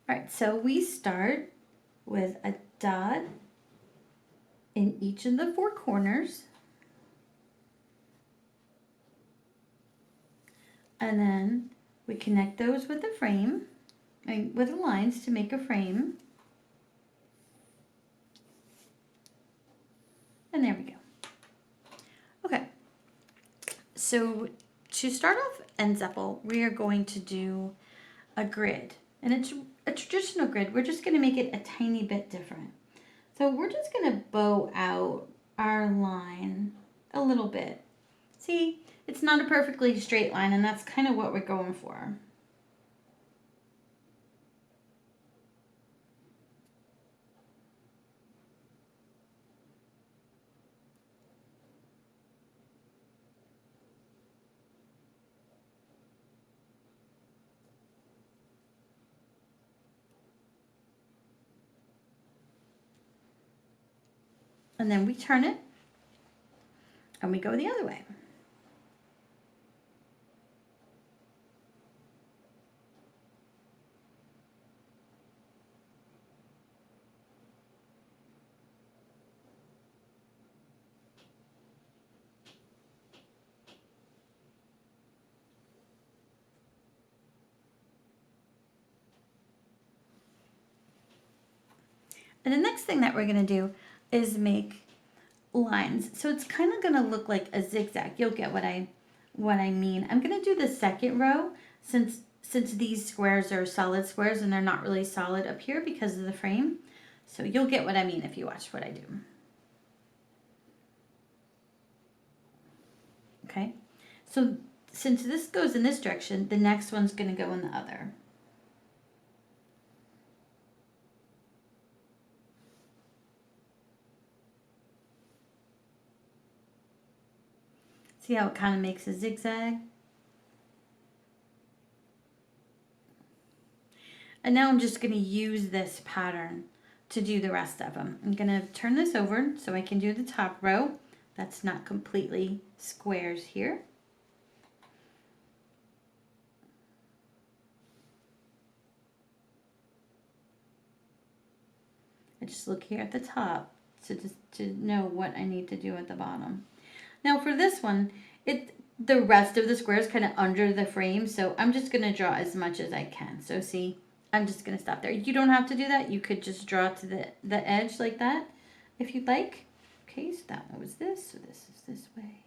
All right, so we start with a dot in each of the four corners. And then we connect those with the frame, with the lines to make a frame. And there we go. Okay, so to start off NZeppel, we are going to do a grid. And it's a traditional grid. We're just going to make it a tiny bit different. So we're just going to bow out our line a little bit. See, it's not a perfectly straight line, and that's kind of what we're going for. And then we turn it, and we go the other way. And the next thing that we're going to do is make lines. So it's kind of going to look like a zigzag. You'll get what I mean. I'm going to do the second row since these squares are solid squares and they're not really solid up here because of the frame. So you'll get what I mean if you watch what I do. Okay. So since this goes in this direction, the next one's going to go in the other. See how it kind of makes a zigzag? And now I'm just going to use this pattern to do the rest of them. I'm going to turn this over so I can do the top row. That's not completely squares here. I just look here at the top to know what I need to do at the bottom. Now for this one, the rest of the square is kind of under the frame, so I'm just going to draw as much as I can. So see, I'm just going to stop there. You don't have to do that. You could just draw to the edge like that if you'd like. Okay, so that one was this, so this is this way.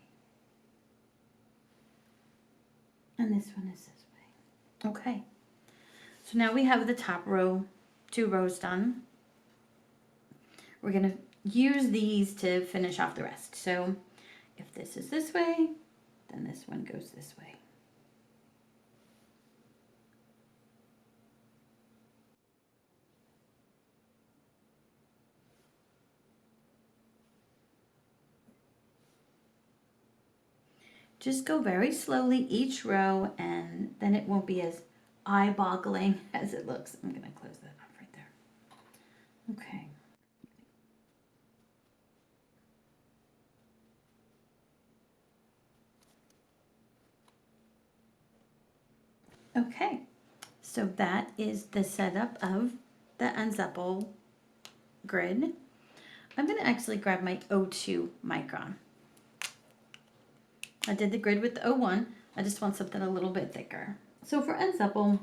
And this one is this way. Okay, so now we have the top row, 2 rows done. We're going to use these to finish off the rest. So if this is this way, then this one goes this way. Just go very slowly each row, and then it won't be as eye-boggling as it looks. I'm going to close that up right there. Okay. Okay, so that is the setup of the NZeppel grid. I'm going to actually grab my 02 micron. I did the grid with the 01. I just want something a little bit thicker. So for NZeppel,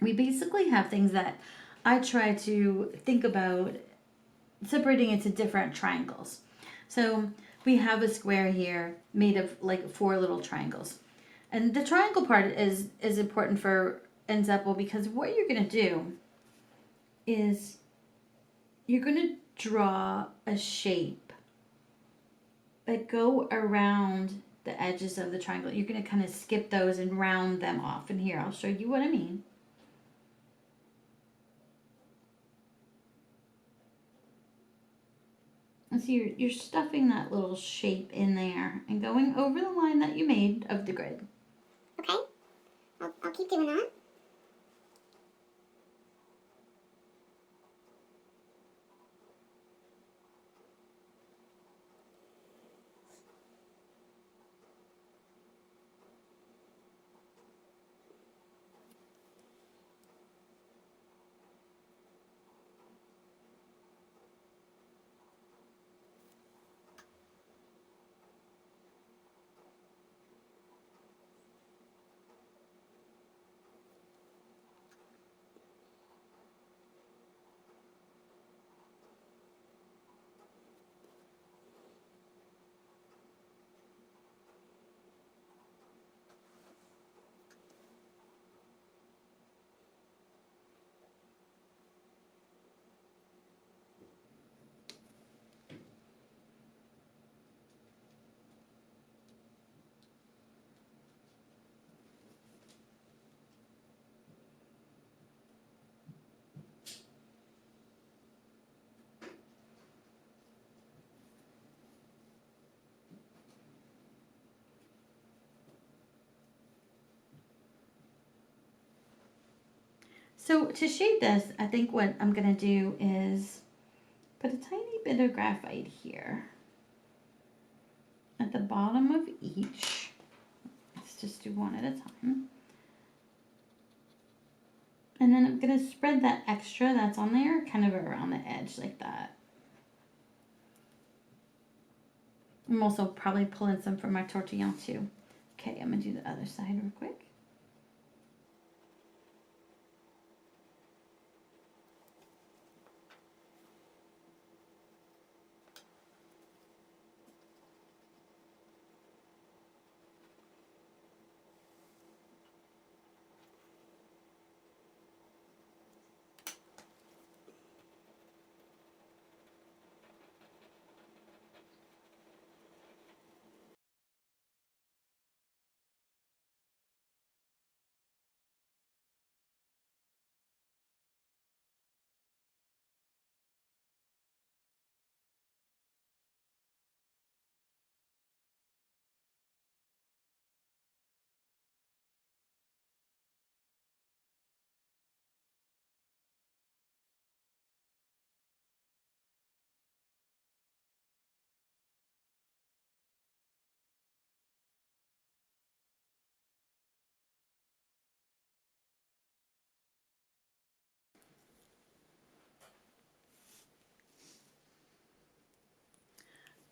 we basically have things that I try to think about separating into different triangles. So we have a square here made of like 4 little triangles. And the triangle part is important for NZeppel because what you're going to do is you're going to draw a shape that go around the edges of the triangle. You're going to kind of skip those and round them off. And here, I'll show you what I mean. And so you're stuffing that little shape in there and going over the line that you made of the grid. Okay, I'll keep doing that. So to shade this, I think what I'm going to do is put a tiny bit of graphite here at the bottom of each. Let's just do one at a time. And then I'm going to spread that extra that's on there kind of around the edge like that. I'm also probably pulling some from my tortillon too. Okay, I'm going to do the other side real quick.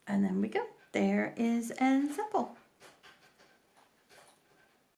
And then we go. There is NZeppel.